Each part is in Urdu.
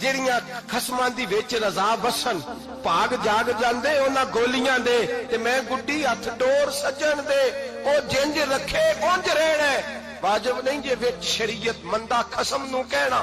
ਜਿਹੜੀਆਂ ਖਸਮਾਂ ਦੀ ਵਿੱਚ ਰਜ਼ਾ ਵਸਣ, ਭਾਗ ਜਾਗ ਜਾਂਦੇ ਉਹਨਾਂ ਗੋਲੀਆਂ ਦੇ, ਤੇ ਮੈਂ ਗੁੱਡੀ ਹੱਥ ਡੋਰ ਸੱਜਣ ਦੇ, ਉਹ ਜਿੰਜ ਰੱਖੇ ਉੰਜ ਰਹਿਣਾ, ਵਾਜਬ ਨਹੀਂ ਜੇ ਵਿੱਚ ਸ਼ਰੀਅਤ ਮੰਦਾ ਖਸਮ ਨੂੰ ਕਹਿਣਾ।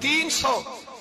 300।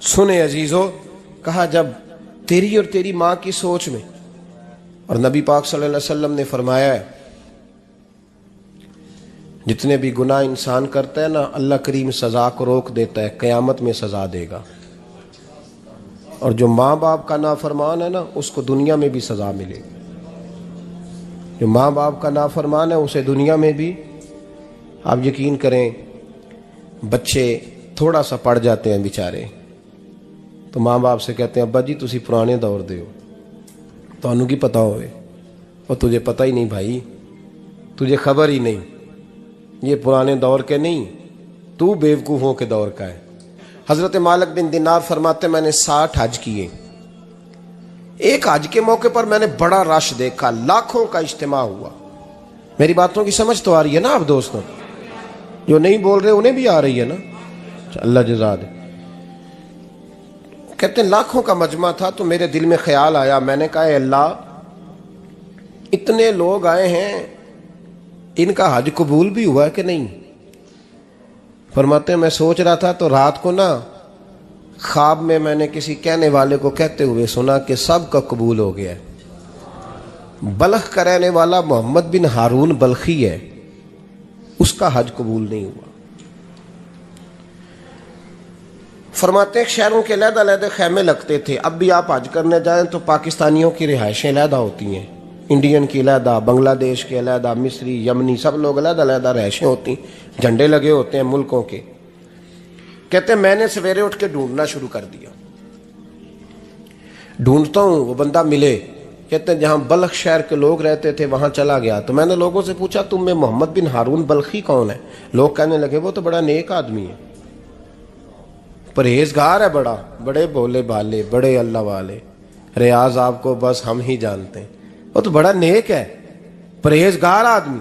سنے عزیزو، کہا جب تیری اور تیری ماں کی سوچ میں، اور نبی پاک صلی اللہ علیہ وسلم نے فرمایا ہے جتنے بھی گناہ انسان کرتا ہے نا، اللہ کریم سزا کو روک دیتا ہے، قیامت میں سزا دے گا، اور جو ماں باپ کا نافرمان ہے نا اس کو دنیا میں بھی سزا ملے گی۔ جو ماں باپ کا نافرمان ہے اسے دنیا میں بھی، آپ یقین کریں بچے تھوڑا سا پڑ جاتے ہیں بیچارے تو ماں باپ سے کہتے ہیں ابا جی تسی پرانے دور دے ہو، تو انہوں کی پتہ ہوئے، اور تجھے پتہ ہی نہیں بھائی، تجھے خبر ہی نہیں، یہ پرانے دور کے نہیں، تو بیوقوفوں کے دور کا ہے۔ حضرت مالک بن دینار فرماتے میں نے 60 حج کیے، ایک حج کے موقع پر میں نے بڑا رش دیکھا، لاکھوں کا اجتماع ہوا۔ میری باتوں کی سمجھ تو آ رہی ہے نا آپ دوستوں؟ جو نہیں بول رہے انہیں بھی آ رہی ہے نا؟ اللہ جزا دے۔ کہتے ہیں لاکھوں کا مجمع تھا، تو میرے دل میں خیال آیا، میں نے کہا اے اللہ اتنے لوگ آئے ہیں، ان کا حج قبول بھی ہوا ہے کہ نہیں؟ فرماتے ہیں میں سوچ رہا تھا تو رات کو نا خواب میں نے کسی کہنے والے کو کہتے ہوئے سنا کہ سب کا قبول ہو گیا ہے۔ بلخ کا رہنے والا محمد بن ہارون بلخی ہے، اس کا حج قبول نہیں ہوا۔ فرماتے ہیں شہروں کے علیحدہ علیحدہ خیمے لگتے تھے، اب بھی آپ حج کرنے جائیں تو پاکستانیوں کی رہائشیں علیحدہ ہوتی ہیں، انڈین کی علیحدہ، بنگلہ دیش کے علیحدہ، مصری، یمنی، سب لوگ علیحدہ علیحدہ رہائشیں ہوتی ہیں، جھنڈے لگے ہوتے ہیں ملکوں کے۔ کہتے ہیں میں نے سویرے اٹھ کے ڈھونڈنا شروع کر دیا، ڈھونڈتا ہوں وہ بندہ ملے۔ کہتے ہیں جہاں بلخ شہر کے لوگ رہتے تھے وہاں چلا گیا تو میں نے لوگوں سے پوچھا تم میں محمد بن ہارون بلخی کون ہے؟ لوگ کہنے لگے وہ تو بڑا نیک آدمی ہے، پرہیزگار ہے، بڑے بولے بالے، بڑے اللہ والے، ریاض آپ کو بس ہم ہی جانتے ہیں، وہ تو بڑا نیک ہے، پرہیزگار آدمی۔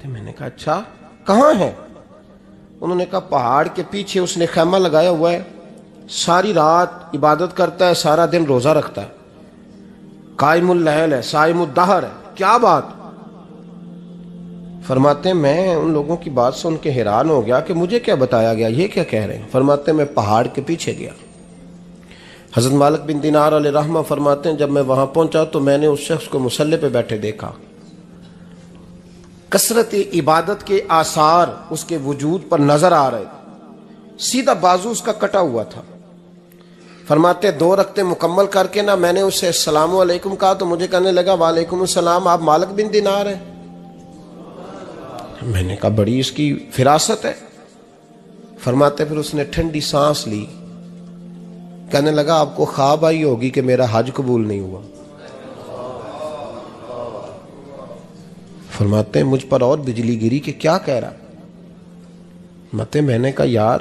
میں نے کہا اچھا کہاں ہے؟ انہوں نے کہا پہاڑ کے پیچھے اس نے خیمہ لگایا ہوا ہے، ساری رات عبادت کرتا ہے، سارا دن روزہ رکھتا ہے، قائم اللیل ہے، صائم الدہر ہے۔ کیا بات؟ فرماتے ہیں میں ان لوگوں کی بات سن کے حیران ہو گیا کہ مجھے کیا بتایا گیا، یہ کیا کہہ رہے ہیں؟ فرماتے ہیں میں پہاڑ کے پیچھے گیا۔ حضرت مالک بن دینار علیہ رحمہ فرماتے ہیں جب میں وہاں پہنچا تو میں نے اس شخص کو مصلی پہ بیٹھے دیکھا، کثرت عبادت کے آثار اس کے وجود پر نظر آ رہے، سیدھا بازو اس کا کٹا ہوا تھا۔ فرماتے 2 رکعتیں مکمل کر کے نا میں نے اسے السلام علیکم کہا تو مجھے کہنے لگا وعلیکم السلام، آپ مالک بن دینار ہیں؟ میں نے کہا بڑی اس کی فراست ہے۔ فرماتے پھر اس نے ٹھنڈی سانس لی، کہنے لگا آپ کو خواب آئی ہوگی کہ میرا حج قبول نہیں ہوا۔ فرماتے ہیں مجھ پر اور بجلی گری کہ کیا کہہ رہا؟ فرماتے میں نے کہا یار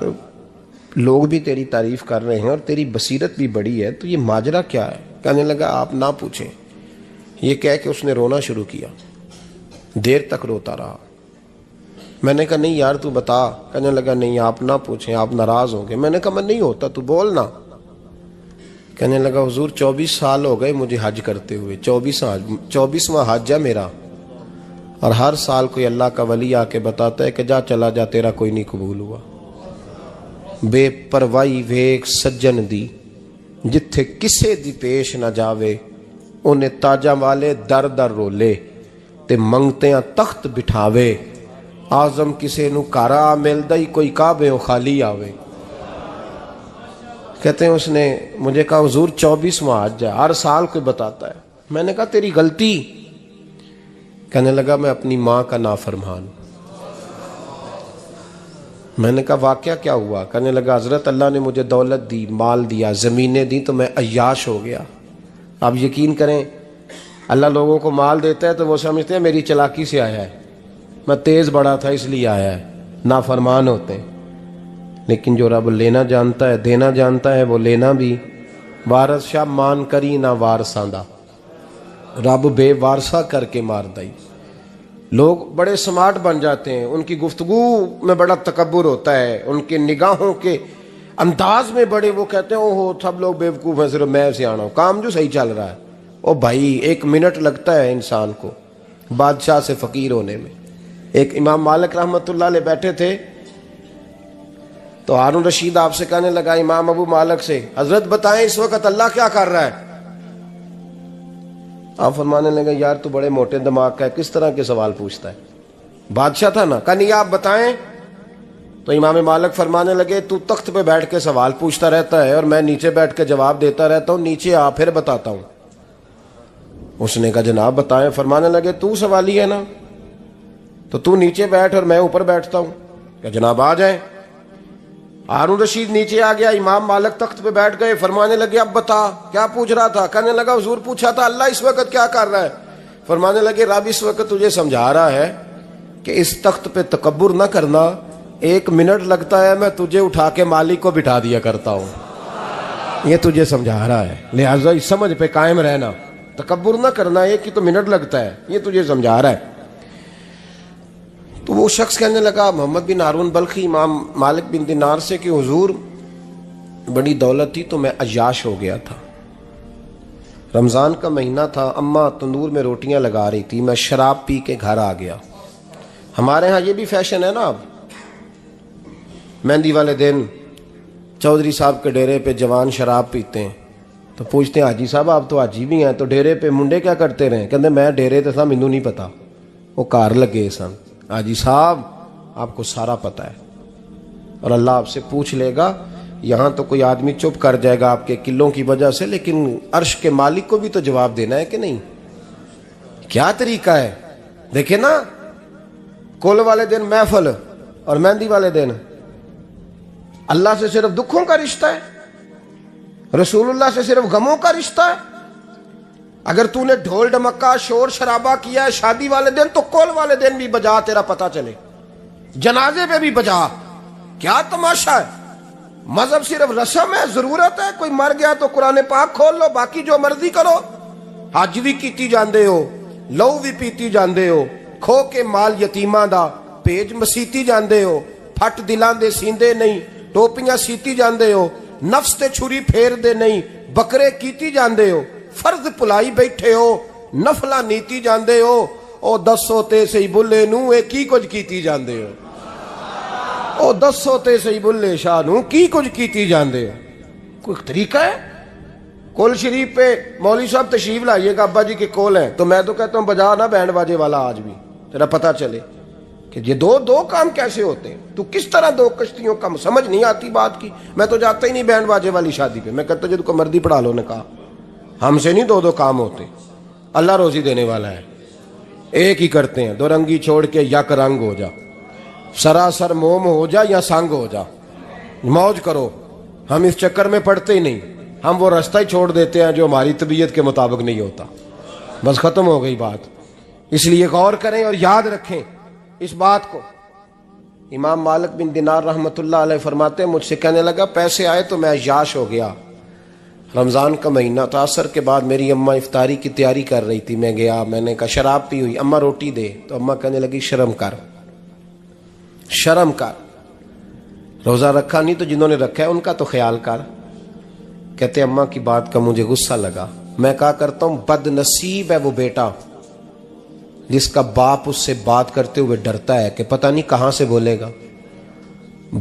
لوگ بھی تیری تعریف کر رہے ہیں اور تیری بصیرت بھی بڑی ہے، تو یہ ماجرا کیا ہے؟ کہنے لگا آپ نہ پوچھیں۔ یہ کہہ کے اس نے رونا شروع کیا، دیر تک روتا رہا۔ میں نے کہا نہیں یار تو بتا۔ کہنے لگا نہیں آپ نہ پوچھیں، آپ ناراض ہوں گے۔ میں نے کہا میں نہیں ہوتا، تو بولنا۔ کہنے لگا حضور 24 سال ہو گئے مجھے حج کرتے ہوئے، 24واں حج ہے میرا، اور ہر سال کوئی اللہ کا ولی آ کے بتاتا ہے کہ جا چلا جا تیرا کوئی نہیں قبول ہوا۔ بے پروائی ویک سجن دی جتھے کسے دی پیش نہ جاوے، انہیں تاجاں والے در در رولے تے منگتیاں تخت بٹھاوے، آزم کسے نو کارا ملدا ہی کوئی کعبے خالی آوے۔ کہتے ہیں اس نے مجھے کہا حضور 24واں حج ہے، ہر سال کوئی بتاتا ہے۔ میں نے کہا تیری غلطی۔ کہنے لگا میں اپنی ماں کا نافرمان۔ میں نے کہا واقعہ کیا ہوا؟ کہنے لگا حضرت اللہ نے مجھے دولت دی، مال دیا، زمینیں دی تو میں عیاش ہو گیا۔ آپ یقین کریں اللہ لوگوں کو مال دیتا ہے تو وہ سمجھتے ہیں میری چلاکی سے آیا ہے، میں تیز بڑا تھا اس لیے آیا ہے، نافرمان ہوتے ہیں۔ لیکن جو رب لینا جانتا ہے، دینا جانتا ہے، وہ لینا بھی۔ وارث شاہ مان کری نہ وارثاں دا، رب بے وارثہ کر کے مار دائی۔ لوگ بڑے سمارٹ بن جاتے ہیں، ان کی گفتگو میں بڑا تکبر ہوتا ہے، ان کے نگاہوں کے انداز میں بڑے، وہ کہتے ہیں اوہ سب لوگ بیوقوف ہیں، صرف میں سیاںا ہوں، کام جو صحیح چل رہا ہے۔ او بھائی 1 منٹ لگتا ہے انسان کو بادشاہ سے فقیر ہونے میں۔ ایک امام مالک رحمۃ اللہ علیہ بیٹھے تھے، تو ہارون رشید آپ سے کہنے لگا امام ابو مالک سے، حضرت بتائیں اس وقت اللہ کیا کر رہا ہے؟ آپ فرمانے لگے یار تو بڑے موٹے دماغ کا ہے، کس طرح کے سوال پوچھتا ہے؟ بادشاہ تھا نا، کہا نہیں آپ بتائیں۔ تو امام مالک فرمانے لگے تو تخت پہ بیٹھ کے سوال پوچھتا رہتا ہے اور میں نیچے بیٹھ کے جواب دیتا رہتا ہوں، نیچے آ پھر بتاتا ہوں۔ اس نے کہا جناب بتائیں۔ فرمانے لگے تو سوالی ہے نا، تو نیچے بیٹھ اور میں اوپر بیٹھتا ہوں۔ کہ جناب آ جائیں۔ ہارون رشید نیچے آ گیا، امام مالک تخت پہ بیٹھ گئے۔ فرمانے لگے اب بتا کیا پوچھ رہا تھا؟ کہنے لگا حضور پوچھا تھا اللہ اس وقت کیا کر رہا ہے؟ فرمانے لگے رب اس وقت تجھے سمجھا رہا ہے کہ اس تخت پہ تکبر نہ کرنا، 1 منٹ لگتا ہے میں تجھے اٹھا کے مالک کو بٹھا دیا کرتا ہوں، یہ تجھے سمجھا رہا ہے، لہٰذا اس سمجھ پہ قائم رہنا، تکبر نہ کرنا، 1 ہی تو منٹ لگتا ہے، یہ تجھے سمجھا رہا ہے۔ تو وہ شخص کہنے لگا محمد بن ہارون بلخی امام مالک بن دینار سے کہ حضور بڑی دولت تھی تو میں عیاش ہو گیا تھا، رمضان کا مہینہ تھا، اماں تندور میں روٹیاں لگا رہی تھی، میں شراب پی کے گھر آ گیا۔ ہمارے ہاں یہ بھی فیشن ہے نا، اب مہندی والے دن چودھری صاحب کے ڈیرے پہ جوان شراب پیتے ہیں تو پوچھتے ہیں حاجی صاحب آپ تو حاجی بھی ہیں تو ڈیرے پہ منڈے کیا کرتے رہے؟ کہتے میں ڈیرے تے تھا مینوں نہیں پتا، وہ کار لگے سن۔ حاجی صاحب آپ کو سارا پتا ہے اور اللہ آپ سے پوچھ لے گا۔ یہاں تو کوئی آدمی چپ کر جائے گا آپ کے قلوں کی وجہ سے، لیکن عرش کے مالک کو بھی تو جواب دینا ہے کہ نہیں؟ کیا طریقہ ہے؟ دیکھیں نا، کل والے دن محفل اور مہندی والے دن اللہ سے صرف دکھوں کا رشتہ ہے، رسول اللہ سے صرف غموں کا رشتہ ہے۔ اگر تو نے ڈھول ڈمکا شور شرابہ کیا ہے شادی والے دن تو کول والے دن بھی بجا، تیرا پتہ چلے، جنازے پہ بھی بجا۔ کیا تماشا ہے؟ مذہب صرف رسم ہے، ضرورت ہے؟ کوئی مر گیا تو قرآن پاک کھول لو، باقی جو مرضی کرو، حج بھی کیتی جاندے ہو، لو بھی پیتی جاندے ہو، کھو کے مال یتیماں دا پیج مسیتی جاندے ہو، پھٹ دلاں دے سیندے نہیں، ٹوپیاں سیتی جاندے ہو، نفس تے چھری پھیر دے نہیں، بکرے کیتی جاندے ہو، فرض پلائی بیٹھے ہو، نفلا نیتی جاندے ہو، او دسو تے سی بلے نو اے کی کچھ کیتی جاندے ہو، او دسو تے سی بلے شاہ نو کی کچھ کیتی جاندے ہو۔ کوئی طریقہ ہے؟ کول شریف پہ مولوی صاحب تشریف لائیے گا، ابا جی کے کول ہیں، تو میں تو کہتا ہوں بجا نا بینڈ باجے والا آج بھی، تیرا پتہ چلے کہ یہ دو کام کیسے ہوتے ہیں۔ تو کس طرح 2 کشتیوں کا سمجھ نہیں آتی بات کی۔ میں تو جاتا ہی نہیں بینڈ باجے والی شادی پہ، میں کہتا جب کو مردی پڑھا لو نے کہا، ہم سے نہیں 2 کام ہوتے، اللہ روزی دینے والا ہے، ایک ہی کرتے ہیں، 2 رنگی چھوڑ کے یک رنگ ہو جا، سراسر موم ہو جا یا سنگ ہو جا، موج کرو۔ ہم اس چکر میں پڑتے ہی نہیں، ہم وہ راستہ ہی چھوڑ دیتے ہیں جو ہماری طبیعت کے مطابق نہیں ہوتا، بس ختم ہو گئی بات۔ اس لیے غور کریں اور یاد رکھیں اس بات کو۔ امام مالک بن دینار رحمۃ اللہ علیہ فرماتے ہیں مجھ سے کہنے لگا پیسے آئے تو میں عیاش ہو گیا، رمضان کا مہینہ تھا، عصر کے بعد میری اماں افطاری کی تیاری کر رہی تھی، میں گیا، میں نے کہا شراب پی ہوئی، اماں روٹی دے، تو اماں کہنے لگی شرم کر، شرم کر، روزہ رکھا نہیں تو جنہوں نے رکھا ہے ان کا تو خیال کر۔ کہتے اماں کی بات کا مجھے غصہ لگا، میں کہا کرتا ہوں بد نصیب ہے وہ بیٹا جس کا باپ اس سے بات کرتے ہوئے ڈرتا ہے کہ پتہ نہیں کہاں سے بولے گا۔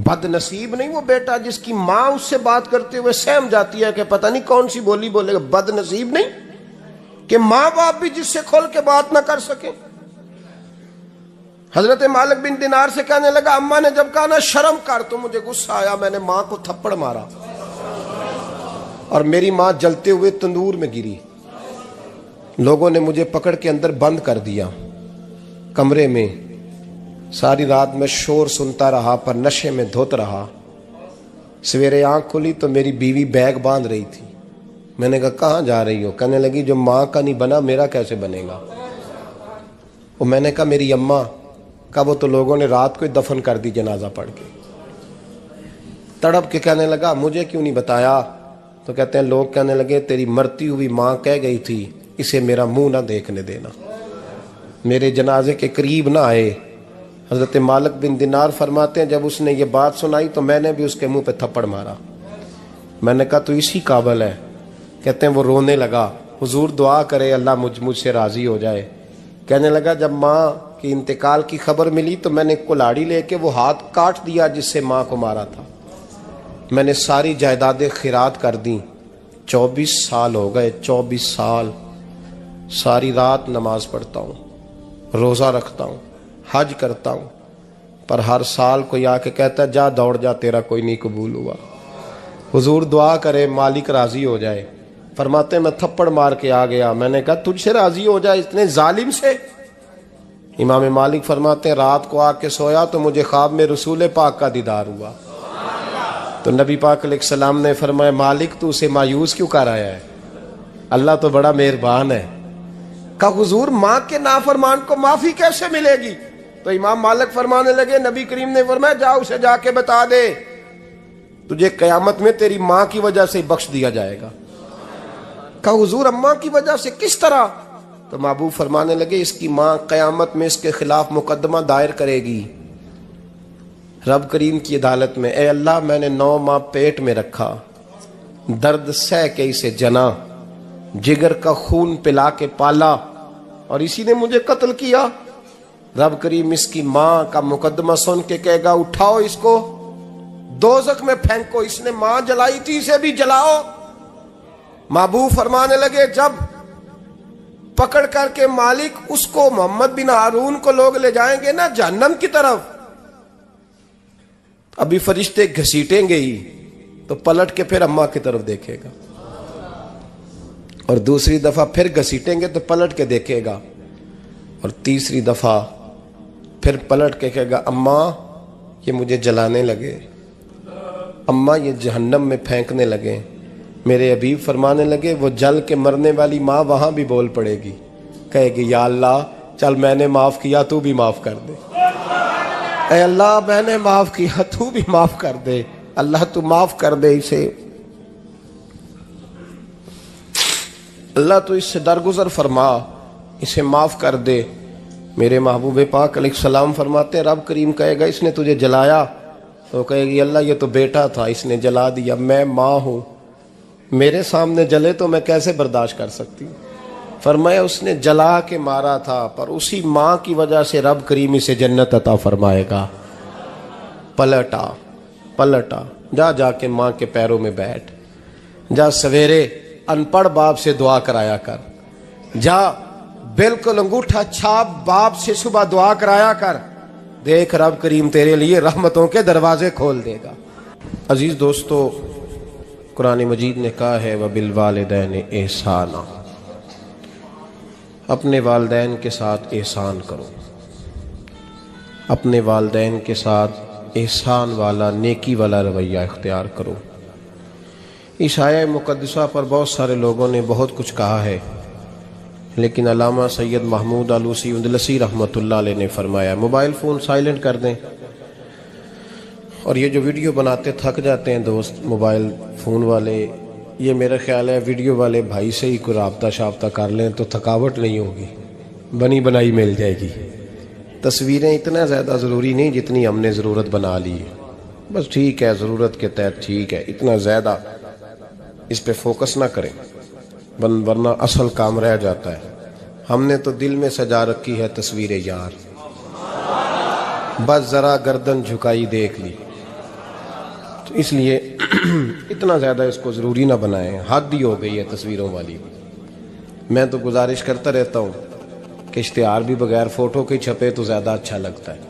بد نصیب نہیں وہ بیٹا جس کی ماں اس سے بات کرتے ہوئے سہم جاتی ہے کہ پتہ نہیں کون سی بولی بولے گا۔ بد نصیب نہیں کہ ماں باپ بھی جس سے کھول کے بات نہ کر سکیں۔ حضرت مالک بن دینار سے کہنے لگا اماں نے جب کہا نا شرم کر تو مجھے غصہ آیا، میں نے ماں کو تھپڑ مارا اور میری ماں جلتے ہوئے تندور میں گری، لوگوں نے مجھے پکڑ کے اندر بند کر دیا کمرے میں، ساری رات میں شور سنتا رہا پر نشے میں دھوت رہا۔ سویرے آنکھ کھلی تو میری بیوی بیگ باندھ رہی تھی، میں نے کہا کہاں جا رہی ہو؟ کہنے لگی جو ماں کا نہیں بنا میرا کیسے بنے گا؟ وہ میں نے کہا میری اماں کا، وہ تو لوگوں نے رات کو ہی دفن کر دی جنازہ پڑھ کے۔ تڑپ کے کہنے لگا مجھے کیوں نہیں بتایا؟ تو کہتے ہیں لوگ کہنے لگے تیری مرتی ہوئی ماں کہہ گئی تھی اسے میرا منہ نہ دیکھنے دینا، میرے جنازے کے قریب نہ آئے۔ حضرت مالک بن دینار فرماتے ہیں جب اس نے یہ بات سنائی تو میں نے بھی اس کے منہ پہ تھپڑ مارا، میں نے کہا تو اسی قابل ہے۔ کہتے ہیں وہ رونے لگا، حضور دعا کرے اللہ مجھ سے راضی ہو جائے۔ کہنے لگا جب ماں کی انتقال کی خبر ملی تو میں نے کلاڑی لے کے وہ ہاتھ کاٹ دیا جس سے ماں کو مارا تھا، میں نے ساری جائیدادیں خیرات کر دیں، 24 سال ہو گئے، 24 سال ساری رات نماز پڑھتا ہوں، روزہ رکھتا ہوں، حج کرتا ہوں، پر ہر سال کوئی آ کے کہتا ہے جا دوڑ جا، تیرا کوئی نہیں قبول ہوا۔ حضور دعا کرے مالک راضی ہو جائے۔ فرماتے ہیں میں تھپڑ مار کے آ گیا، میں نے کہا تجھ سے راضی ہو جائے اتنے ظالم سے؟ امام مالک فرماتے ہیں رات کو آ کے سویا تو مجھے خواب میں رسول پاک کا دیدار ہوا، تو نبی پاک علیہ السلام نے فرمایا مالک تو اسے مایوس کیوں کر آیا ہے، اللہ تو بڑا مہربان ہے۔ کہا حضور ماں کے نافرمان کو معافی کیسے ملے گی؟ تو امام مالک فرمانے لگے نبی کریم نے فرمایا جا اسے جا کے بتا دے تجھے قیامت میں تیری ماں کی وجہ سے بخش دیا جائے گا۔ کہا حضور اماں کی وجہ سے کس طرح؟ تو محبوب فرمانے لگے اس کی ماں قیامت میں اس کے خلاف مقدمہ دائر کرے گی رب کریم کی عدالت میں، اے اللہ میں نے 9 ماہ پیٹ میں رکھا، درد سہ کے اسے جنا، جگر کا خون پلا کے پالا، اور اسی نے مجھے قتل کیا۔ رب کریم اس کی ماں کا مقدمہ سن کے کہے گا اٹھاؤ اس کو دوزخ میں پھینکو، اس نے ماں جلائی تھی اسے بھی جلاؤ۔ محبوب فرمانے لگے جب پکڑ کر کے مالک اس کو محمد بن ہارون کو لوگ لے جائیں گے نا جہنم کی طرف، ابھی فرشتے گھسیٹیں گے ہی تو پلٹ کے پھر اماں کی طرف دیکھے گا، اور دوسری دفعہ پھر گھسیٹیں گے تو پلٹ کے دیکھے گا، اور تیسری دفعہ پھر پلٹ کے کہے گا اماں یہ مجھے جلانے لگے، اماں یہ جہنم میں پھینکنے لگے۔ میرے حبیب فرمانے لگے وہ جل کے مرنے والی ماں وہاں بھی بول پڑے گی، کہے گی یا اللہ چل میں نے معاف کیا تو بھی معاف کر دے، اے اللہ میں نے معاف کیا تو بھی معاف کر دے، اللہ تو معاف کر دے اسے، اللہ تو اس سے درگزر فرما، اسے معاف کر دے۔ میرے محبوب پاک علیہ السلام فرماتے رب کریم کہے گا اس نے تجھے جلایا، تو کہے گی اللہ یہ تو بیٹا تھا اس نے جلا دیا، میں ماں ہوں، میرے سامنے جلے تو میں کیسے برداشت کر سکتی ہوں؟ فرمایا اس نے جلا کے مارا تھا، پر اسی ماں کی وجہ سے رب کریم اسے جنت عطا فرمائے گا۔ پلٹا جا کے ماں کے پیروں میں بیٹھ، جا سویرے ان پڑھ باپ سے دعا کرایا کر، جا بالکل انگوٹھا چھاپ باپ سے صبح دعا کرایا کر، دیکھ رب کریم تیرے لیے رحمتوں کے دروازے کھول دے گا۔ عزیز دوستو قرآن مجید نے کہا ہے وَبِالْوَالِدَيْنِ احسانا، اپنے والدین کے ساتھ احسان کرو، اپنے والدین کے ساتھ احسان والا نیکی والا رویہ اختیار کرو۔ اس آیہ مقدسہ پر بہت سارے لوگوں نے بہت کچھ کہا ہے، لیکن علامہ سید محمود آلوسی اندلسی رحمۃ اللہ علیہ نے فرمایا موبائل فون سائلنٹ کر دیں، اور یہ جو ویڈیو بناتے تھک جاتے ہیں دوست موبائل فون والے، یہ میرا خیال ہے ویڈیو والے بھائی سے ہی کوئی رابطہ شابطہ کر لیں تو تھکاوٹ نہیں ہوگی، بنی بنائی مل جائے گی۔ تصویریں اتنا زیادہ ضروری نہیں جتنی ہم نے ضرورت بنا لی ہے، بس ٹھیک ہے ضرورت کے تحت ٹھیک ہے، اتنا زیادہ اس پہ فوکس نہ کریں ورنہ اصل کام رہ جاتا ہے۔ ہم نے تو دل میں سجا رکھی ہے تصویر یار، بس ذرا گردن جھکائی دیکھ لی، تو اس لیے اتنا زیادہ اس کو ضروری نہ بنائیں، حد ہی ہو گئی ہے تصویروں والی۔ میں تو گزارش کرتا رہتا ہوں کہ اشتہار بھی بغیر فوٹو کے چھپے تو زیادہ اچھا لگتا ہے،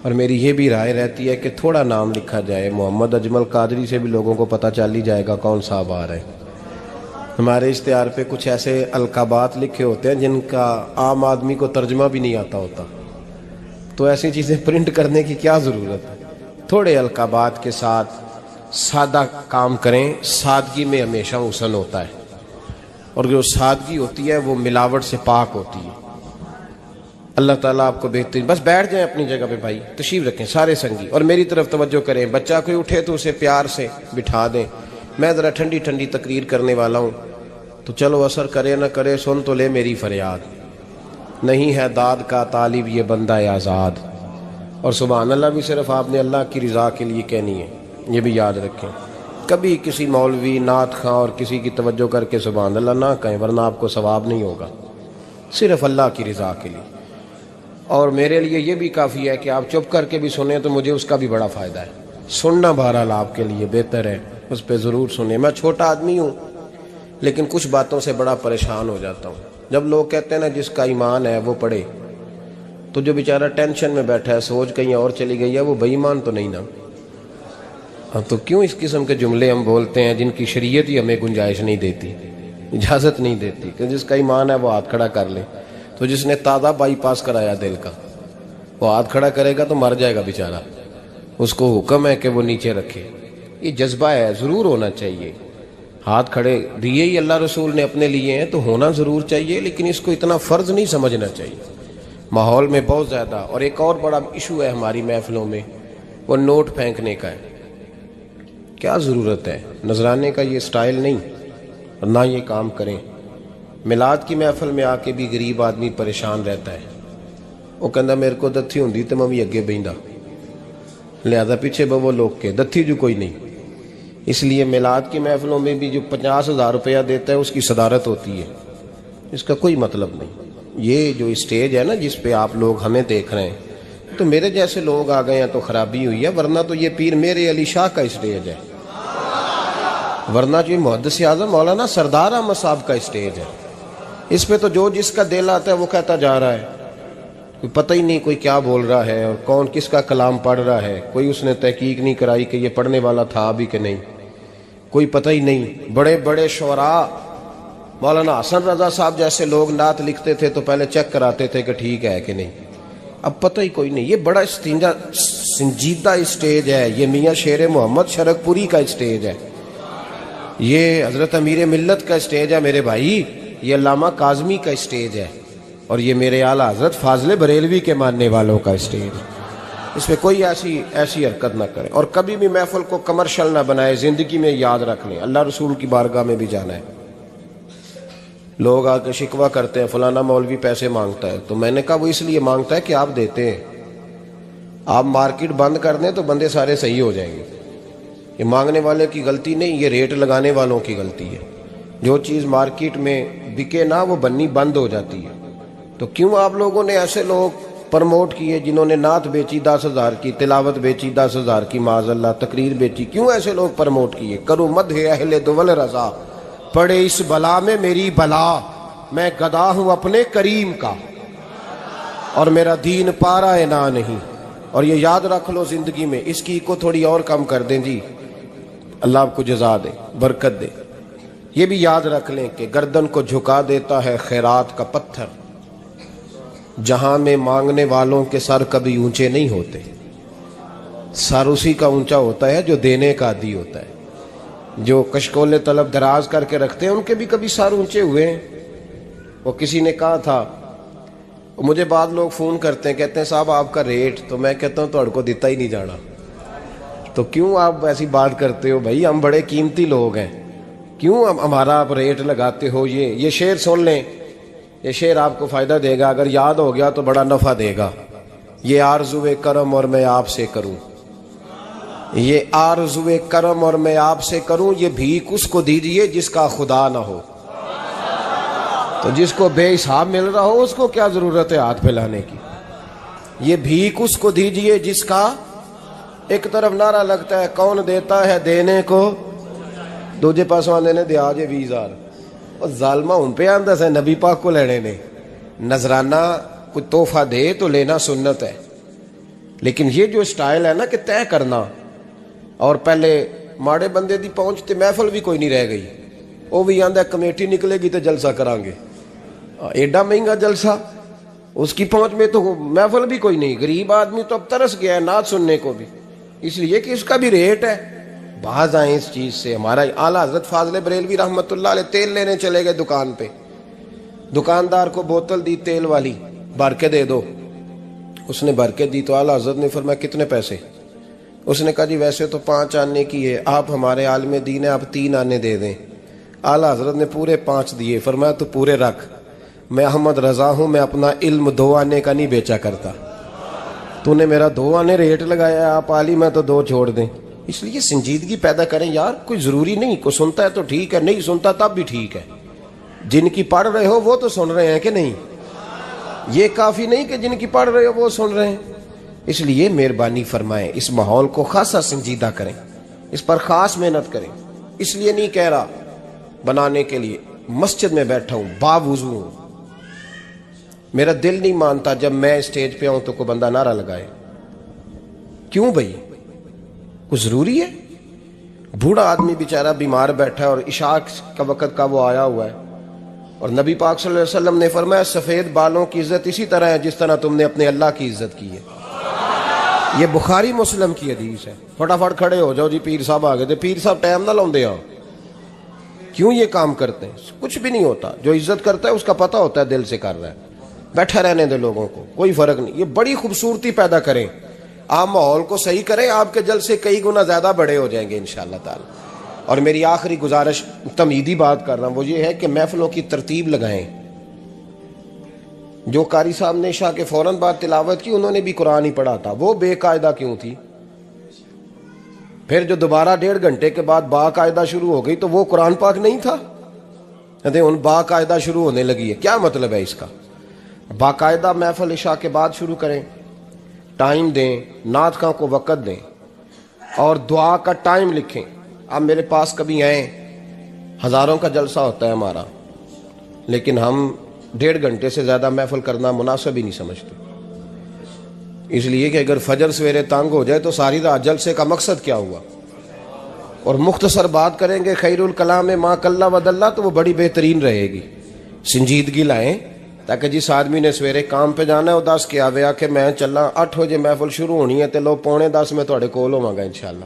اور میری یہ بھی رائے رہتی ہے کہ تھوڑا نام لکھا جائے، محمد اجمل قادری سے بھی لوگوں کو پتہ چل ہی جائے گا کون صاحب آ رہے ہیں۔ ہمارے اشتہار پہ کچھ ایسے القابات لکھے ہوتے ہیں جن کا عام آدمی کو ترجمہ بھی نہیں آتا ہوتا، تو ایسی چیزیں پرنٹ کرنے کی کیا ضرورت ہے؟ تھوڑے القابات کے ساتھ سادہ کام کریں، سادگی میں ہمیشہ حسن ہوتا ہے، اور جو سادگی ہوتی ہے وہ ملاوٹ سے پاک ہوتی ہے۔ اللہ تعالیٰ آپ کو بہترین، بس بیٹھ جائیں اپنی جگہ پہ بھائی، تشریف رکھیں سارے سنگی، اور میری طرف توجہ کریں، بچہ کوئی اٹھے تو اسے پیار سے بٹھا دیں۔ میں ذرا ٹھنڈی ٹھنڈی تقریر کرنے والا ہوں، تو چلو اثر کرے نہ کرے سن تو لے میری فریاد، نہیں ہے داد کا طالب یہ بندہ آزاد، اور سبحان اللہ بھی صرف آپ نے اللہ کی رضا کے لیے کہنی ہے، یہ بھی یاد رکھیں۔ کبھی کسی مولوی نعت خواں اور کسی کی توجہ کر کے سبحان اللہ نہ کہیں، ورنہ آپ کو ثواب نہیں ہوگا، صرف اللہ کی رضا کے لیے۔ اور میرے لیے یہ بھی کافی ہے کہ آپ چپ کر کے بھی سنیں تو مجھے اس کا بھی بڑا فائدہ ہے، سننا بہرحال آپ کے لیے بہتر ہے، اس پہ ضرور سنیں۔ میں چھوٹا آدمی ہوں لیکن کچھ باتوں سے بڑا پریشان ہو جاتا ہوں۔ جب لوگ کہتے ہیں نا جس کا ایمان ہے وہ پڑھے، تو جو بیچارہ ٹینشن میں بیٹھا ہے، سوچ کہیں اور چلی گئی ہے، وہ بے ایمان تو نہیں نا؟ تو کیوں اس قسم کے جملے ہم بولتے ہیں جن کی شریعت ہی ہمیں گنجائش نہیں دیتی، اجازت نہیں دیتی کہ جس کا ایمان ہے وہ ہاتھ کھڑا کر لے؟ تو جس نے تازہ بائی پاس کرایا دل کا، وہ ہاتھ کھڑا کرے گا تو مر جائے گا بیچارہ، اس کو حکم ہے کہ وہ نیچے رکھے۔ یہ جذبہ ہے، ضرور ہونا چاہیے۔ ہاتھ کھڑے دیے ہی اللہ رسول نے اپنے لیے ہیں تو ہونا ضرور چاہیے، لیکن اس کو اتنا فرض نہیں سمجھنا چاہیے۔ ماحول میں بہت زیادہ، اور ایک اور بڑا ایشو ہے ہماری محفلوں میں، وہ نوٹ پھینکنے کا ہے۔ کیا ضرورت ہے؟ نذرانے کا یہ سٹائل نہیں، اور نہ یہ کام کریں۔ میلاد کی محفل میں آ کے بھی غریب آدمی پریشان رہتا ہے، وہ کہندا میرے کو دتھی ہوندی تے میں بھی اگے بہندا، لہذا پیچھے بو لوگ کے دتھی جو کوئی نہیں۔ اس لیے میلاد کی محفلوں میں بھی جو 50,000 روپیہ دیتا ہے اس کی صدارت ہوتی ہے، اس کا کوئی مطلب نہیں۔ یہ جو اسٹیج ہے نا جس پہ آپ لوگ ہمیں دیکھ رہے ہیں، تو میرے جیسے لوگ آ گئے ہیں تو خرابی ہوئی ہے، ورنہ تو یہ پیر میرے علی شاہ کا اسٹیج ہے، ورنہ جو محدث اعظم مولانا سردار احمد صاحب کا اسٹیج ہے۔ اس پہ تو جو جس کا دل آتا ہے وہ کہتا جا رہا ہے، کوئی پتہ ہی نہیں کوئی کیا بول رہا ہے اور کون کس کا کلام پڑھ رہا ہے، کوئی اس نے تحقیق نہیں کرائی کہ یہ پڑھنے والا تھا بھی کہ نہیں، کوئی پتہ ہی نہیں۔ بڑے بڑے شعراء، مولانا حسن رضا صاحب جیسے لوگ نعت لکھتے تھے تو پہلے چیک کراتے تھے کہ ٹھیک ہے کہ نہیں، اب پتہ ہی کوئی نہیں۔ یہ بڑا سنجیدہ اسٹیج ہے، یہ میاں شیر محمد شرک پوری کا اسٹیج ہے، یہ حضرت امیر ملت کا اسٹیج ہے میرے بھائی، یہ علامہ کاظمی کا اسٹیج ہے، اور یہ میرے اعلیٰ حضرت فاضل بریلوی کے ماننے والوں کا اسٹیج ہے۔ اس میں کوئی ایسی حرکت نہ کرے، اور کبھی بھی محفل کو کمرشل نہ بنائے۔ زندگی میں یاد رکھ لیں، اللہ رسول کی بارگاہ میں بھی جانا ہے۔ لوگ آ کے شکوہ کرتے ہیں فلانا مولوی پیسے مانگتا ہے، تو میں نے کہا وہ اس لیے مانگتا ہے کہ آپ دیتے ہیں۔ آپ مارکیٹ بند کر دیں تو بندے سارے صحیح ہو جائیں گے۔ یہ مانگنے والے کی غلطی نہیں، یہ ریٹ لگانے والوں کی غلطی ہے۔ جو چیز مارکیٹ میں بکے نہ وہ بننی بند ہو جاتی ہے۔ تو کیوں آپ لوگوں نے ایسے لوگ پرموٹ کیے جنہوں نے نعت بیچی 10,000 کی، تلاوت بیچی 10,000 کی، معاذ اللہ تقریر بیچی، کیوں ایسے لوگ پرموٹ کیے؟ کرو مدح اہل دول رضا، پڑے اس بلا میں میری بلا، میں گدا ہوں اپنے کریم کا، اور میرا دین پارا نہ نہیں۔ اور یہ یاد رکھ لو زندگی میں، اس کی کو تھوڑی اور کم کر دیں جی، اللہ آپ کو جزا دے، برکت دے۔ یہ بھی یاد رکھ لیں کہ گردن کو جھکا دیتا ہے خیرات کا پتھر، جہاں میں مانگنے والوں کے سر کبھی اونچے نہیں ہوتے، سر اسی کا اونچا ہوتا ہے جو دینے کا عادی ہوتا ہے۔ جو کشکول طلب دراز کر کے رکھتے ہیں ان کے بھی کبھی سر اونچے ہوئے ہیں۔ وہ کسی نے کہا تھا، مجھے بعض لوگ فون کرتے ہیں، کہتے ہیں صاحب آپ کا ریٹ، تو میں کہتا ہوں تہاڈے کو دیتا ہی نہیں جانا۔ تو کیوں آپ ایسی بات کرتے ہو بھائی؟ ہم بڑے قیمتی لوگ ہیں، کیوں ہمارا آپ ریٹ لگاتے ہو؟ یہ شعر سن لیں، یہ شعر آپ کو فائدہ دے گا، اگر یاد ہو گیا تو بڑا نفع دے گا۔ یہ آرزو کرم اور میں آپ سے کروں، یہ آرزو کرم اور میں آپ سے کروں، یہ بھیک اس کو دیجئے جس کا خدا نہ ہو۔ تو جس کو بے حساب مل رہا ہو اس کو کیا ضرورت ہے ہاتھ پھیلانے کی؟ یہ بھیک اس کو دیجئے جس کا، ایک طرف نعرہ لگتا ہے کون دیتا ہے دینے کو، دوجے پاس آندے نے دیا جے 20,000، اور ظالمہ ان پہ آندہ سے نبی پاک کو لینے نے۔ نذرانہ کوئی تحفہ دے تو لینا سنت ہے، لیکن یہ جو سٹائل ہے نا کہ طے کرنا، اور پہلے ماڑے بندے دی پہنچتے محفل بھی کوئی نہیں رہ گئی، وہ بھی آندہ کمیٹی نکلے گی تو جلسہ کران گے، ایڈا مہنگا جلسہ، اس کی پہنچ میں تو محفل بھی کوئی نہیں۔ غریب آدمی تو اب ترس گیا ہے نعت سننے کو بھی، اس لیے کہ اس کا بھی ریٹ ہے۔ باز آئیں اس چیز سے۔ ہمارا اعلیٰ حضرت فاضل بریلوی رحمۃ اللہ علیہ تیل لینے چلے گئے دکان پہ، دکاندار کو بوتل دی تیل والی، بھر کے دے دو۔ اس نے بھر کے دی تو اعلیٰ حضرت نے فرمایا کتنے پیسے؟ اس نے کہا جی ویسے تو 5 آنے کی ہے، آپ ہمارے عالم دین ہیں، آپ 3 آنے دے دیں۔ اعلیٰ حضرت نے پورے 5 دیے، فرمایا تو پورے رکھ، میں احمد رضا ہوں، میں اپنا علم 2 آنے کا نہیں بیچا کرتا، تو نے میرا 2 آنے ریٹ لگایا، آپ عالم ہیں تو 2 چھوڑ دیں۔ اس لیے سنجیدگی پیدا کریں یار، کوئی ضروری نہیں، کوئی سنتا ہے تو ٹھیک ہے، نہیں سنتا تب بھی ٹھیک ہے۔ جن کی پڑھ رہے ہو وہ تو سن رہے ہیں کہ نہیں؟ یہ کافی نہیں کہ جن کی پڑھ رہے ہو وہ سن رہے ہیں۔ اس لیے مہربانی فرمائیں اس ماحول کو خاصا سنجیدہ کریں، اس پر خاص محنت کریں۔ اس لیے نہیں کہہ رہا بنانے کے لیے، مسجد میں بیٹھا ہوں باوضو ہوں، میرا دل نہیں مانتا جب میں اسٹیج پہ آؤں تو کوئی بندہ نعرہ لگائے۔ کیوں بھائی، کچھ ضروری ہے؟ بوڑھا آدمی بیچارہ بیمار بیٹھا ہے اور عشاء کا وقت کا وہ آیا ہوا ہے، اور نبی پاک صلی اللہ علیہ وسلم نے فرمایا سفید بالوں کی عزت اسی طرح ہے جس طرح تم نے اپنے اللہ کی عزت کی ہے۔ یہ بخاری مسلم کی حدیث ہے۔ فٹافٹ کھڑے ہو جاؤ جی پیر صاحب آ گئے تھے، پیر صاحب ٹائم نہ لاؤں دے آؤ۔ کیوں یہ کام کرتے ہیں؟ کچھ بھی نہیں ہوتا، جو عزت کرتا ہے اس کا پتہ ہوتا ہے دل سے کر رہا ہے، بیٹھا رہنے دے لوگوں کو، کوئی فرق نہیں۔ یہ بڑی خوبصورتی پیدا کریں، آپ ماحول کو صحیح کریں، آپ کے جل سے کئی گنا زیادہ بڑے ہو جائیں گے انشاءاللہ تعالی۔ اور میری آخری گزارش تمہیدی بات کر رہا ہوں، وہ یہ ہے کہ محفلوں کی ترتیب لگائیں۔ جو قاری صاحب نے عشاء کے فوراً بعد تلاوت کی انہوں نے بھی قرآن ہی پڑھا تھا، وہ بے قاعدہ کیوں تھی؟ پھر جو دوبارہ 1.5 گھنٹے کے بعد باقاعدہ شروع ہو گئی تو وہ قرآن پاک نہیں تھا؟ کہتے ان باقاعدہ شروع ہونے لگی ہے، کیا مطلب ہے اس کا؟ باقاعدہ محفل عشاء کے بعد شروع کریں، ٹائم دیں، نعت خواں کو وقت دیں، اور دعا کا ٹائم لکھیں۔ آپ میرے پاس کبھی آئیں، ہزاروں کا جلسہ ہوتا ہے ہمارا، لیکن ہم 1.5 گھنٹے سے زیادہ محفل کرنا مناسب ہی نہیں سمجھتے، اس لیے کہ اگر فجر سویرے تنگ ہو جائے تو ساری رات جلسے کا مقصد کیا ہوا؟ اور مختصر بات کریں گے خیر الکلام ما قل و دل، تو وہ بڑی بہترین رہے گی۔ سنجیدگی لائیں تاکہ جس آدمی نے سویرے کام پہ جانا ہے وہ 10 کے آوے آ کہ میں چلا 8 بجے محفل شروع ہونی ہے تے لو 9:45 میں تھوڑے کول ہوواں گا انشاءاللہ،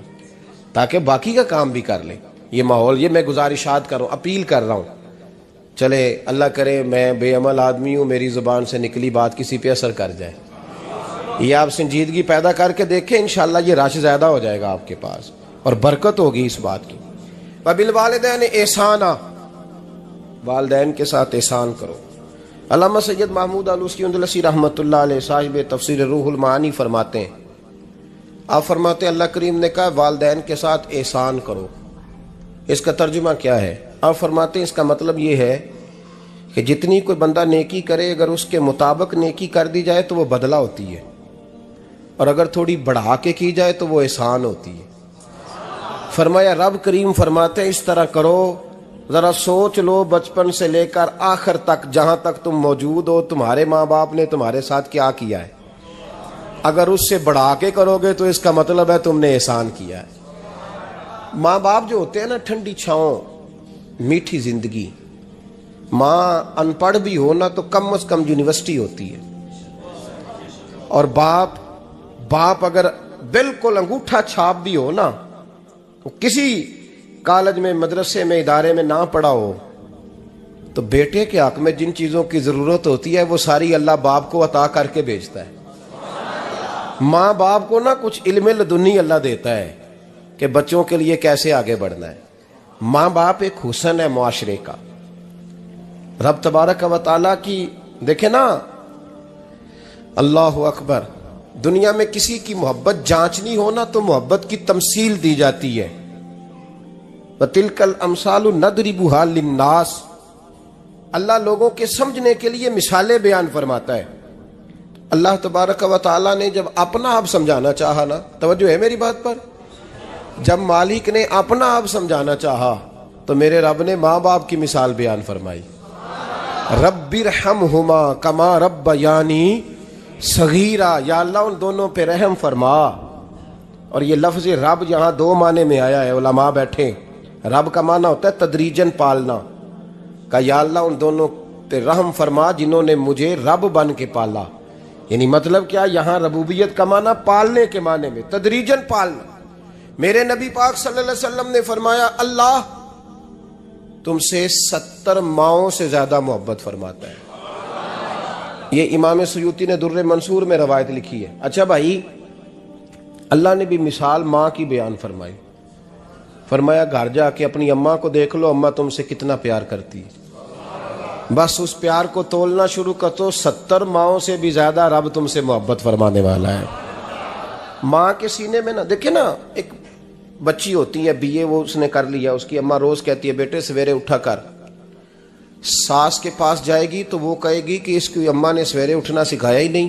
تاکہ باقی کا کام بھی کر لیں۔ یہ ماحول، یہ میں گزارشات کر رہا ہوں، اپیل کر رہا ہوں۔ چلے اللہ کرے میں بے عمل آدمی ہوں، میری زبان سے نکلی بات کسی پہ اثر کر جائے۔ یہ آپ سنجیدگی پیدا کر کے دیکھیں، انشاءاللہ یہ رش زیادہ ہو جائے گا آپ کے پاس اور برکت ہوگی اس بات کی۔ وبالوالدین احسانا، والدین کے ساتھ احسان کرو۔ علامہ سید محمود آلوسی اندلسی رحمۃ اللہ علیہ صاحب تفسیر روح المعانی فرماتے ہیں، آپ فرماتے ہیں اللہ کریم نے کہا والدین کے ساتھ احسان کرو، اس کا ترجمہ کیا ہے؟ آپ فرماتے ہیں اس کا مطلب یہ ہے کہ جتنی کوئی بندہ نیکی کرے اگر اس کے مطابق نیکی کر دی جائے تو وہ بدلہ ہوتی ہے، اور اگر تھوڑی بڑھا کے کی جائے تو وہ احسان ہوتی ہے۔ فرمایا رب کریم فرماتے ہیں اس طرح کرو، ذرا سوچ لو بچپن سے لے کر آخر تک جہاں تک تم موجود ہو تمہارے ماں باپ نے تمہارے ساتھ کیا کیا ہے۔ اگر اس سے بڑھا کے کرو گے تو اس کا مطلب ہے تم نے احسان کیا ہے۔ ماں باپ جو ہوتے ہیں نا، ٹھنڈی چھاؤں، میٹھی زندگی۔ ماں ان پڑھ بھی ہو نا تو کم از کم یونیورسٹی ہوتی ہے، اور باپ اگر بالکل انگوٹھا چھاپ بھی ہو نا، کسی کالج میں مدرسے میں ادارے میں نہ پڑھا ہو، تو بیٹے کے حق میں جن چیزوں کی ضرورت ہوتی ہے وہ ساری اللہ باپ کو عطا کر کے بھیجتا ہے۔ ماں باپ کو نا کچھ علم لدنی اللہ دیتا ہے کہ بچوں کے لیے کیسے آگے بڑھنا ہے۔ ماں باپ ایک حسن ہے معاشرے کا۔ رب تبارک و تعالیٰ کی دیکھیں نا، اللہ اکبر، دنیا میں کسی کی محبت جانچنی ہو نا تو محبت کی تمثیل دی جاتی ہے۔ وَتِلْكَ الْأَمْثَالُ نَضْرِبُهَا لِلنَّاسِ، اللہ لوگوں کے سمجھنے کے لیے مثالیں بیان فرماتا ہے۔ اللہ تبارک و تعالیٰ نے جب اپنا آپ سمجھانا چاہا نا، توجہ ہے میری بات پر، جب مالک نے اپنا آپ سمجھانا چاہا تو میرے رب نے ماں باپ کی مثال بیان فرمائی، رب ارحمہما کما ربیانی صغیرا، یا اللہ ان دونوں پہ رحم فرما۔ اور یہ لفظ رب یہاں 2 معنی میں آیا ہے، علماء بیٹھے، رب کا معنی ہوتا ہے تدریجن پالنا، کہ یا اللہ ان دونوں پہ رحم فرما جنہوں نے مجھے رب بن کے پالا۔ یعنی مطلب کیا، یہاں ربوبیت کا معنی پالنے کے معنی میں، تدریجن پالنا۔ میرے نبی پاک صلی اللہ علیہ وسلم نے فرمایا اللہ تم سے 70 ماؤں سے زیادہ محبت فرماتا ہے۔ یہ امام سیوطی نے در منصور میں روایت لکھی ہے۔ اچھا بھائی، اللہ نے بھی مثال ماں کی بیان فرمائی، فرمایا گھر جا کے اپنی اماں کو دیکھ لو، اماں تم سے کتنا پیار کرتی ہے، بس اس پیار کو تولنا شروع کر تو 70 ماؤں سے بھی زیادہ رب تم سے محبت فرمانے والا ہے۔ ماں کے سینے میں نا، دیکھیں نا، ایک بچی ہوتی ہے BA، وہ اس نے کر لیا، اس کی اماں روز کہتی ہے بیٹے سویرے اٹھا کر، ساس کے پاس جائے گی تو وہ کہے گی کہ اس کی اماں نے سویرے اٹھنا سکھایا ہی نہیں،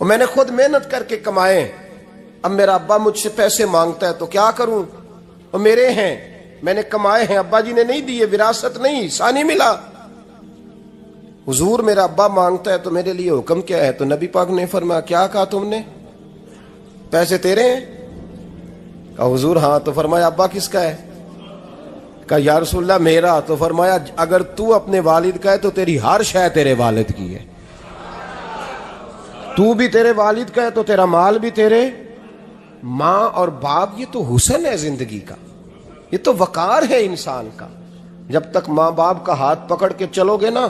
اور میں نے خود محنت کر کے کمائے، اب میرا ابا مجھ سے پیسے مانگتا ہے تو کیا کروں، اور میرے ہیں، میں نے کمائے ہیں، ابا جی نے نہیں دیے، وراثت نہیں، حصہ نہیں ملا۔ حضور میرا ابا مانگتا ہے تو میرے لیے حکم کیا ہے؟ تو نبی پاک نے فرمایا کیا کہا تم نے؟ پیسے تیرے ہیں؟ کہا حضور ہاں۔ تو فرمایا ابا کس کا ہے؟ کہا یا رسول اللہ میرا۔ تو فرمایا اگر تو اپنے والد کا ہے تو تیری ہر شے تیرے والد کی ہے، تو بھی تیرے والد کا ہے تو تیرا مال بھی تیرے۔ ماں اور باپ یہ تو حسن ہے زندگی کا، یہ تو وقار ہے انسان کا۔ جب تک ماں باپ کا ہاتھ پکڑ کے چلو گے نا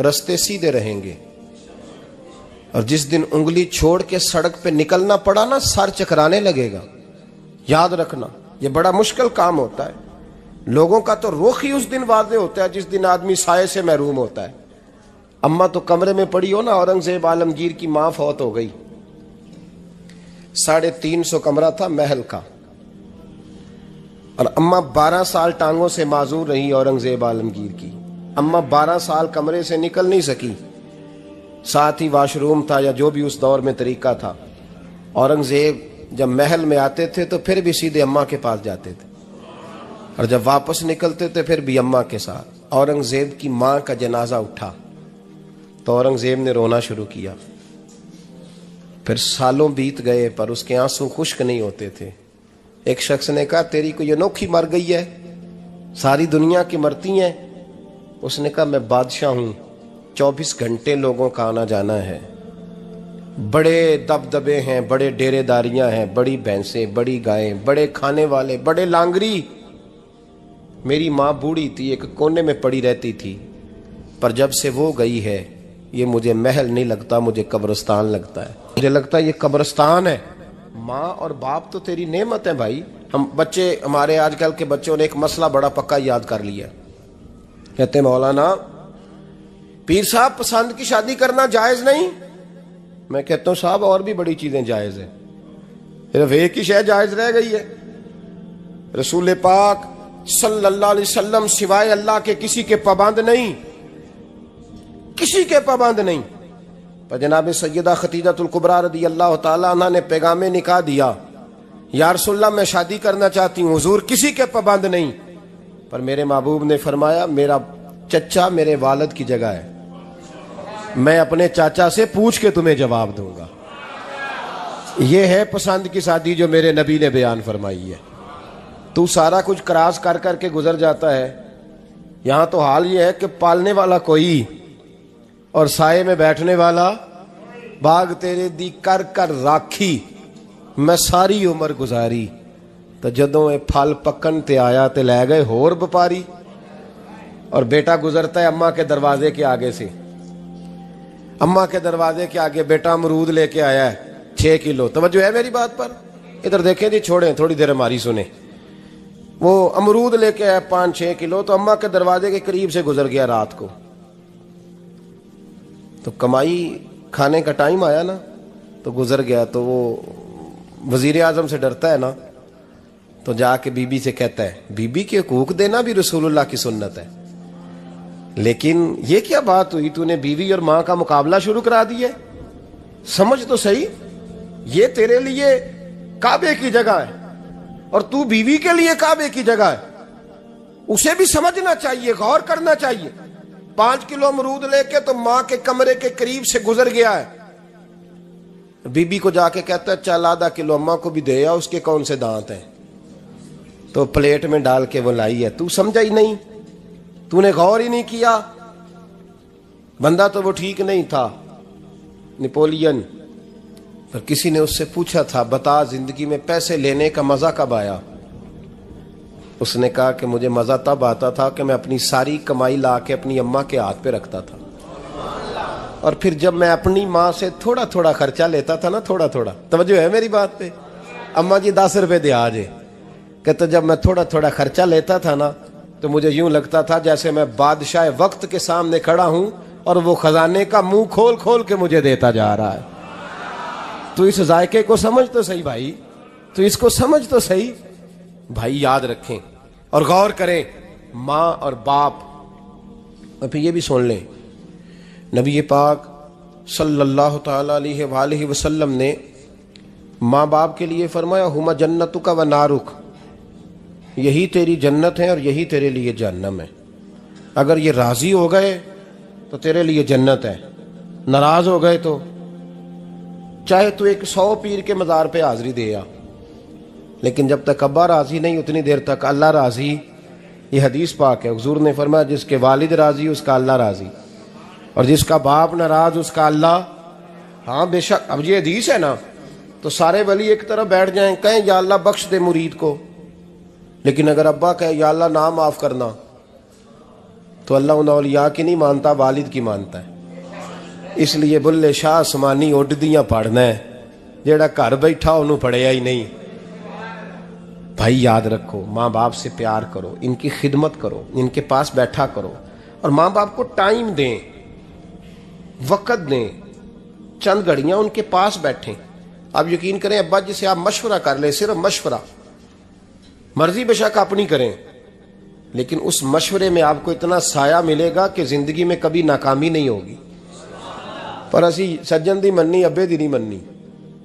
رستے سیدھے رہیں گے، اور جس دن انگلی چھوڑ کے سڑک پہ نکلنا پڑا نا سر چکرانے لگے گا۔ یاد رکھنا یہ بڑا مشکل کام ہوتا ہے۔ لوگوں کا تو رخ ہی اس دن واضح ہوتا ہے جس دن آدمی سائے سے محروم ہوتا ہے۔ اماں تو کمرے میں پڑی ہو نا، اورنگزیب عالمگیر کی ماں فوت ہو گئی، 350 کمرہ تھا محل کا، اور اماں 12 سال ٹانگوں سے معذور رہی اورنگزیب عالمگیر کی۔ اماں 12 سال کمرے سے نکل نہیں سکی، ساتھ ہی واش روم تھا یا جو بھی اس دور میں طریقہ تھا۔ اورنگزیب جب محل میں آتے تھے تو پھر بھی سیدھے اماں کے پاس جاتے تھے، اور جب واپس نکلتے تھے پھر بھی اماں کے ساتھ۔ اورنگزیب کی ماں کا جنازہ اٹھا تو اورنگزیب نے رونا شروع کیا، پھر سالوں بیت گئے پر اس کے آنسو خشک نہیں ہوتے تھے۔ ایک شخص نے کہا تیری کوئی انوکھی مر گئی ہے، ساری دنیا کی مرتی ہیں؟ اس نے کہا میں بادشاہ ہوں، 24 گھنٹے لوگوں کا آنا جانا ہے، بڑے دبدبے ہیں، بڑے ڈیرے داریاں ہیں، بڑی بھینسیں، بڑی گائیں، بڑے کھانے والے، بڑے لانگری۔ میری ماں بوڑھی تھی، ایک کونے میں پڑی رہتی تھی، پر جب سے وہ گئی ہے یہ مجھے محل نہیں لگتا، مجھے قبرستان لگتا ہے، مجھے لگتا ہے یہ قبرستان ہے۔ ماں اور باپ تو تیری نعمت ہے بھائی۔ ہم بچے، ہمارے آج کل کے بچوں نے ایک مسئلہ بڑا پکا یاد کر لیا، کہتے مولانا پیر صاحب پسند کی شادی کرنا جائز نہیں؟ میں کہتا ہوں صاحب اور بھی بڑی چیزیں جائز ہیں، صرف ایک ہی شے جائز رہ گئی ہے۔ رسول پاک صلی اللہ علیہ وسلم سوائے اللہ کے کسی کے پابند نہیں، کسی کے پابند نہیں۔ پر جناب سیدہ خدیجہ الکبریٰ رضی اللہ تعالیٰ عنہ نے پیغام نکاح دیا، یا رسول اللہ میں شادی کرنا چاہتی ہوں، حضور کسی کے پابند نہیں۔ پر میرے محبوب نے فرمایا میرا چچا میرے والد کی جگہ ہے، میں اپنے چاچا سے پوچھ کے تمہیں جواب دوں گا۔ یہ ہے پسند کی شادی جو میرے نبی نے بیان فرمائی ہے۔ تو سارا کچھ کراس کر کر کے گزر جاتا ہے، یہاں تو حال یہ ہے کہ پالنے والا کوئی اور سائے میں بیٹھنے والا۔ باغ تیرے دی کر کر راکھی میں ساری عمر گزاری، تو جدوں اے پھل پکن تے آیا تے لے گئے ہور بپاری۔ اور بیٹا گزرتا ہے اماں کے دروازے کے آگے سے، اماں کے دروازے کے آگے بیٹا امرود لے کے آیا ہے 6 کلو۔ توجہ ہے میری بات پر؟ ادھر دیکھیں جی، چھوڑیں تھوڑی دیر ہماری سنیں۔ وہ امرود لے کے آیا 5-6 کلو، تو اماں کے دروازے کے قریب سے گزر گیا رات کو، تو کمائی کھانے کا ٹائم آیا نا تو گزر گیا۔ تو وہ وزیر اعظم سے ڈرتا ہے نا، تو جا کے بی بی سے کہتا ہے بی بی کے حقوق دینا بھی رسول اللہ کی سنت ہے، لیکن یہ کیا بات ہوئی، تو نے بیوی اور ماں کا مقابلہ شروع کرا دیا ہے؟ سمجھ تو صحیح، یہ تیرے لیے کعبے کی جگہ ہے اور تو بیوی کے لیے کعبے کی جگہ ہے، اسے بھی سمجھنا چاہیے، غور کرنا چاہیے۔ 5 کلو امرود لے کے تو ماں کے کمرے کے قریب سے گزر گیا ہے، بی بی کو جا کے کہتا ہے چل آدھا کلو اماں کو بھی دے آ، اس کے کون سے دانت ہیں، تو پلیٹ میں ڈال کے وہ لائی ہے۔ تو سمجھا ہی نہیں، تو نے غور ہی نہیں کیا۔ بندہ تو وہ ٹھیک نہیں تھا، نپولین، پر کسی نے اس سے پوچھا تھا بتا زندگی میں پیسے لینے کا مزہ کب آیا؟ اس نے کہا کہ مجھے مزہ تب آتا تھا کہ میں اپنی ساری کمائی لا کے اپنی اماں کے ہاتھ پہ رکھتا تھا، اور پھر جب میں اپنی ماں سے تھوڑا تھوڑا خرچہ لیتا تھا نا، تھوڑا تھوڑا، توجہ ہے میری بات پہ؟ اماں جی 10 روپے دے آجے، کہتا جب میں تھوڑا تھوڑا خرچہ لیتا تھا نا تو مجھے یوں لگتا تھا جیسے میں بادشاہ وقت کے سامنے کھڑا ہوں اور وہ خزانے کا منہ کھول کھول کے مجھے دیتا جا رہا ہے۔ تو اس ذائقے کو سمجھ تو صحیح بھائی، تو اس کو سمجھ تو صحیح بھائی، یاد رکھیں اور غور کریں۔ ماں اور باپ، اور پھر یہ بھی سن لیں، نبی پاک صلی اللہ تعالی علیہ وآلہ وسلم نے ماں باپ کے لیے فرمایا ہما جنتک و نارک، یہی تیری جنت ہے اور یہی تیرے لیے جہنم ہے۔ اگر یہ راضی ہو گئے تو تیرے لیے جنت ہے، ناراض ہو گئے تو چاہے تو 100 پیر کے مزار پہ حاضری دے آ، لیکن جب تک ابا راضی نہیں اتنی دیر تک اللہ راضی۔ یہ حدیث پاک ہے، حضور نے فرمایا جس کے والد راضی اس کا اللہ راضی، اور جس کا باپ ناراض اس کا اللہ۔ ہاں بے شک، اب یہ حدیث ہے نا، تو سارے ولی ایک طرف بیٹھ جائیں کہیں یا اللہ بخش دے مرید کو، لیکن اگر ابا کہے یا اللہ نہ معاف کرنا تو اللہ ان اولیاء کی نہیں مانتا، والد کی مانتا ہے۔ اس لیے بلے شاہ آسمانی اڈدیاں پڑھنا ہے، جیڑا گھر بیٹھا انہوں پڑھیا ہی نہیں۔ بھائی یاد رکھو، ماں باپ سے پیار کرو، ان کی خدمت کرو، ان کے پاس بیٹھا کرو، اور ماں باپ کو ٹائم دیں، وقت دیں، چند گھڑیاں ان کے پاس بیٹھیں۔ آپ یقین کریں ابا جی سے آپ مشورہ کر لیں، صرف مشورہ، مرضی بے شک اپنی کریں، لیکن اس مشورے میں آپ کو اتنا سایہ ملے گا کہ زندگی میں کبھی ناکامی نہیں ہوگی۔ پر اسی سجن دی مننی ابے دی نہیں مننی،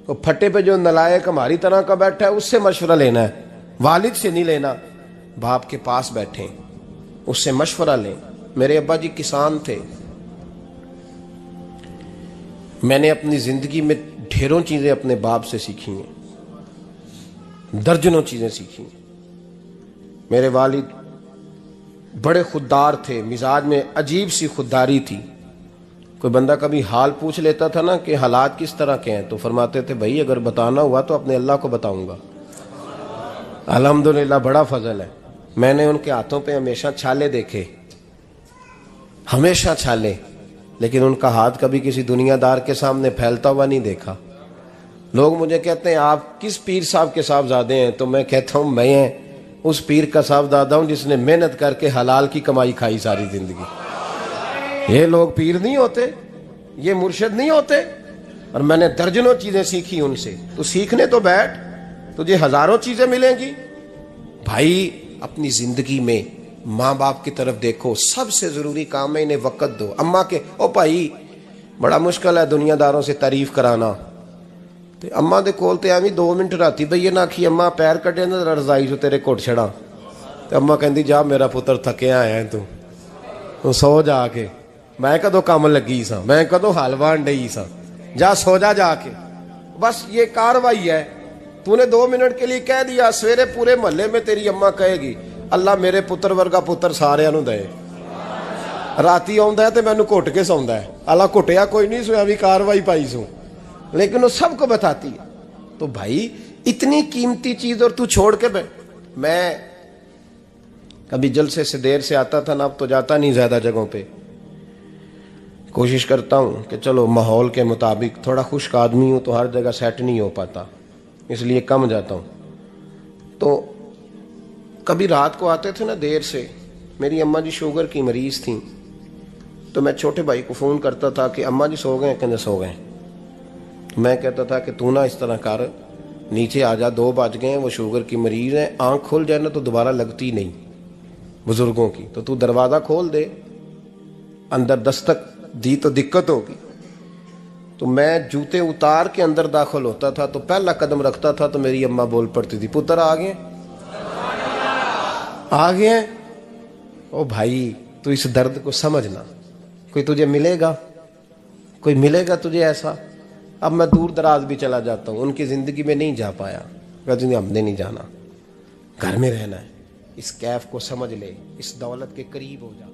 تو پھٹے پہ جو نلائق ہماری طرح کا بیٹھا ہے اس سے مشورہ لینا ہے، والد سے نہیں لینا۔ باپ کے پاس بیٹھیں، اس سے مشورہ لیں۔ میرے ابا جی کسان تھے، میں نے اپنی زندگی میں ڈھیروں چیزیں اپنے باپ سے سیکھی ہیں، درجنوں چیزیں سیکھی ہیں۔ میرے والد بڑے خوددار تھے، مزاج میں عجیب سی خودداری تھی۔ کوئی بندہ کبھی حال پوچھ لیتا تھا نا کہ حالات کس طرح کے ہیں، تو فرماتے تھے بھائی اگر بتانا ہوا تو اپنے اللہ کو بتاؤں گا۔ الحمدللہ بڑا فضل ہے، میں نے ان کے ہاتھوں پہ ہمیشہ چھالے دیکھے، ہمیشہ چھالے، لیکن ان کا ہاتھ کبھی کسی دنیا دار کے سامنے پھیلتا ہوا نہیں دیکھا۔ لوگ مجھے کہتے ہیں آپ کس پیر صاحب کے صاحبزادے ہیں، تو میں کہتا ہوں میں اس پیر کا صاحبزادہ ہوں جس نے محنت کر کے حلال کی کمائی کھائی ساری زندگی۔ یہ لوگ پیر نہیں ہوتے، یہ مرشد نہیں ہوتے، اور میں نے درجنوں چیزیں سیکھی ان سے۔ تو سیکھنے تو بیٹھ، تجھے ہزاروں چیزیں ملیں گی۔ بھائی اپنی زندگی میں ماں باپ کی طرف دیکھو، سب سے ضروری کام ہے انہیں وقت دو۔ اماں کے او بھائی بڑا مشکل ہے دنیا داروں سے تعریف کرانا، تے اماں دے کول تے ایویں 2 منٹ راتی بھئی نہ آکھی اماں پیر کٹے نہ رضائی جو تیرے گھٹ چھڑا، تے اماں کہندی جا میرا پتر تھکیا آیا تو سو جا کے، میں کدو کام لگی سا، میں کدو حال وان ڈئی سا، جا سو جا کے۔ بس یہ کاروائی ہے، تو نے 2 منٹ کے لیے کہہ دیا، سویرے پورے محلے میں تیری اماں کہے گی اللہ میرے پتر ورگا پتر سارے نو دے۔ راتی آندا ہے تے مینوں گھٹ کے سوندا ہے، اللہ گھٹیا کوئی نہیں سویا بھی کاروائی پائی سو، لیکن وہ سب کو بتاتی ہے۔ تو بھائی اتنی قیمتی چیز اور تو چھوڑ کے میں کبھی جلسے سے دیر سے آتا تھا نا، اب تو جاتا نہیں زیادہ جگہوں پہ، کوشش کرتا ہوں کہ چلو ماحول کے مطابق، تھوڑا خشک آدمی ہوں تو ہر جگہ سیٹ نہیں ہو پاتا، اس لیے کم جاتا ہوں۔ تو کبھی رات کو آتے تھے نا دیر سے، میری اماں جی شوگر کی مریض تھیں، تو میں چھوٹے بھائی کو فون کرتا تھا کہ اماں جی سو گئے، کہنے سو گئے۔ میں کہتا تھا کہ تو نہ اس طرح کر، نیچے آ جا، 2 بج گئے ہیں، وہ شوگر کی مریض ہیں، آنکھ کھل جائے نا تو دوبارہ لگتی نہیں بزرگوں کی، تو دروازہ کھول دے، اندر دستک دی تو دقت ہوگی۔ تو میں جوتے اتار کے اندر داخل ہوتا تھا، تو پہلا قدم رکھتا تھا تو میری اماں بول پڑتی تھی پتر آ گئے، آ گئے ہیں۔ او بھائی تو اس درد کو سمجھنا، کوئی تجھے ملے گا، کوئی ملے گا تجھے ایسا؟ اب میں دور دراز بھی چلا جاتا ہوں، ان کی زندگی میں نہیں جا پایا، کہتے ہیں ہم نے نہیں جانا، گھر میں رہنا ہے۔ اس کیف کو سمجھ لے، اس دولت کے قریب ہو جا۔